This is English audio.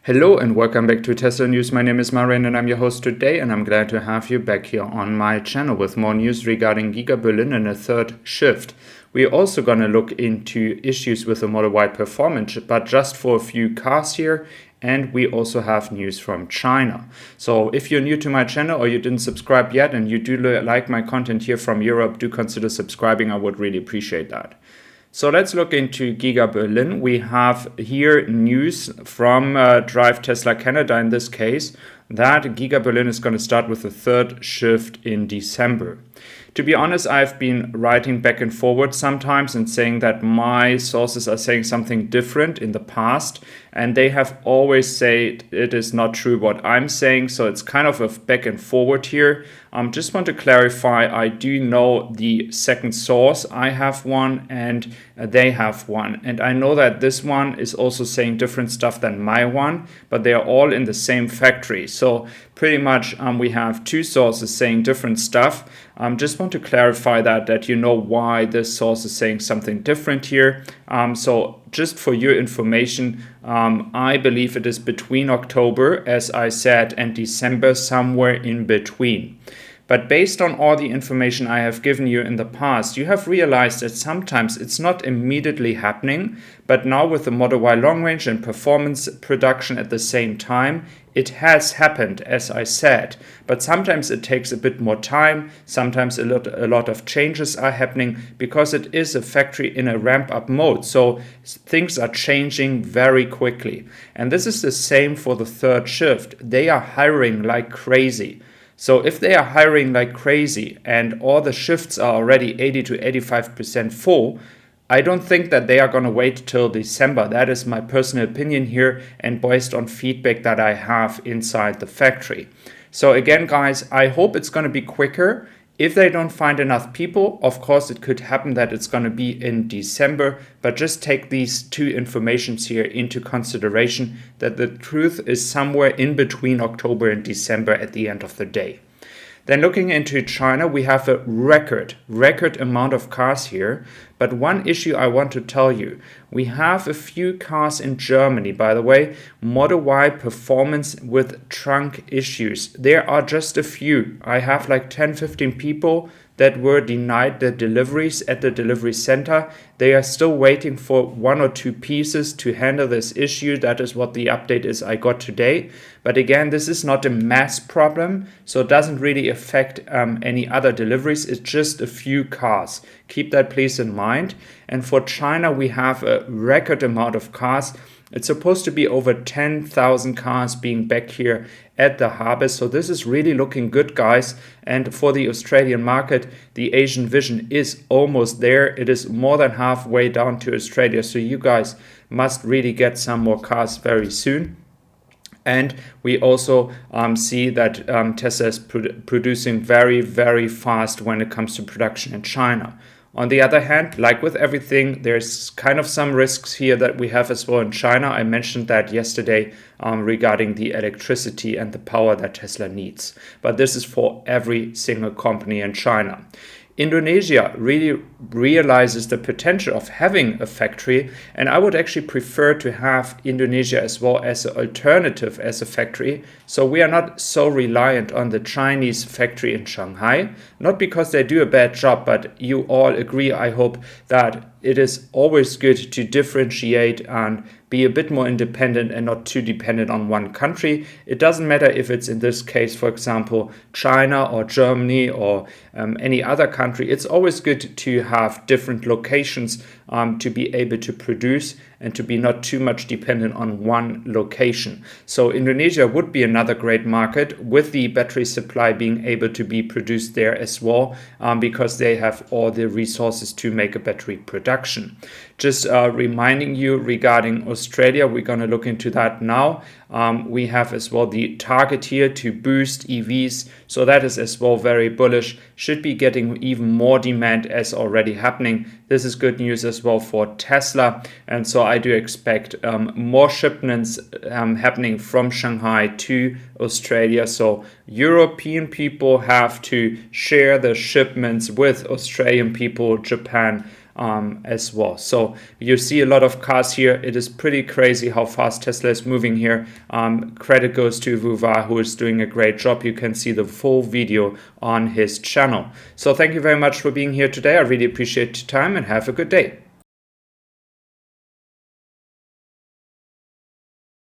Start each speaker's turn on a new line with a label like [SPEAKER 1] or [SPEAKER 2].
[SPEAKER 1] Hello and welcome back to Tesla News. My name is Marian and I'm your host today, and I'm glad to have you back here on my channel with more news regarding Giga Berlin and a third shift. We're also going to look into issues with the Model Y performance, but just for a few cars here. And we also have news from China. So if you're new to my channel or you didn't subscribe yet and you do like my content here from Europe, do consider subscribing. I would really appreciate that. So let's look into Giga Berlin. We have here news from Drive Tesla Canada in this case that Giga Berlin is going to start with the third shift in December. To be honest, I've been writing back and forward sometimes and saying that my sources are saying something different in the past, and they have always said it is not true what I'm saying, so it's kind of a back and forward here. Just want to clarify, I do know the second source. I have one and they have one, and I know that this one is also saying different stuff than my one, but they are all in the same factory. So pretty much we have two sources saying different stuff. Just want to clarify that you know why this source is saying something different here. So just for your information, I believe it is between October, as I said, and December, somewhere in between. But based on all the information I have given you in the past, you have realized that sometimes it's not immediately happening, but now with the Model Y long range and performance production at the same time, it has happened, as I said. But sometimes it takes a bit more time, sometimes a lot of changes are happening because it is a factory in a ramp-up mode. So things are changing very quickly. And this is the same for the third shift. They are hiring like crazy. So if they are hiring like crazy and all the shifts are already 80 to 85% full, I don't think that they are going to wait till December. That is my personal opinion here and based on feedback that I have inside the factory. So again, guys, I hope it's going to be quicker. If they don't find enough people, of course, it could happen that it's going to be in December, but just take these two informations here into consideration, that the truth is somewhere in between October and December at the end of the day. Then looking into China, we have a record amount of cars here. But one issue I want to tell you, we have a few cars in Germany, by the way, Model Y performance with trunk issues. There are just a few. I have like 10-15 people that were denied the deliveries at the delivery center. They are still waiting for one or two pieces to handle this issue. That is what the update is I got today. But again, this is not a mass problem, so it doesn't really affect any other deliveries. It's just a few cars. Keep that please in mind. And for China, we have a record amount of cars. It's supposed to be over 10,000 cars being back here at the harbor. So this is really looking good, guys. And for the Australian market, the Asian vision is almost there. It is more than halfway down to Australia. So you guys must really get some more cars very soon. And we also see that Tesla is producing very, very fast when it comes to production in China. On the other hand, like with everything, there's kind of some risks here that we have as well in China. I mentioned that yesterday regarding the electricity and the power that Tesla needs. But this is for every single company in China. Indonesia really realizes the potential of having a factory, and I would actually prefer to have Indonesia as well as an alternative as a factory. So we are not so reliant on the Chinese factory in Shanghai, not because they do a bad job, but you all agree, I hope, that it is always good to differentiate and be a bit more independent and not too dependent on one country. It doesn't matter if it's in this case, for example, China or Germany or any other country. It's always good to have different locations to be able to produce and to be not too much dependent on one location. So Indonesia would be another great market with the battery supply being able to be produced there as well, because they have all the resources to make a battery production. Just reminding you regarding Australia, we're going to look into that now. We have as well the target here to boost EVs. So that is as well very bullish, should be getting even more demand as already happening. This is good news as well for Tesla. And so I do expect more shipments happening from Shanghai to Australia. So European people have to share the shipments with Australian people, Japan, as well. So you see a lot of cars here. It is pretty crazy how fast Tesla is moving here. Credit goes to Vuva, who is doing a great job. You can see the full video on his channel. So thank you very much for being here today. I really appreciate your time and have a good day.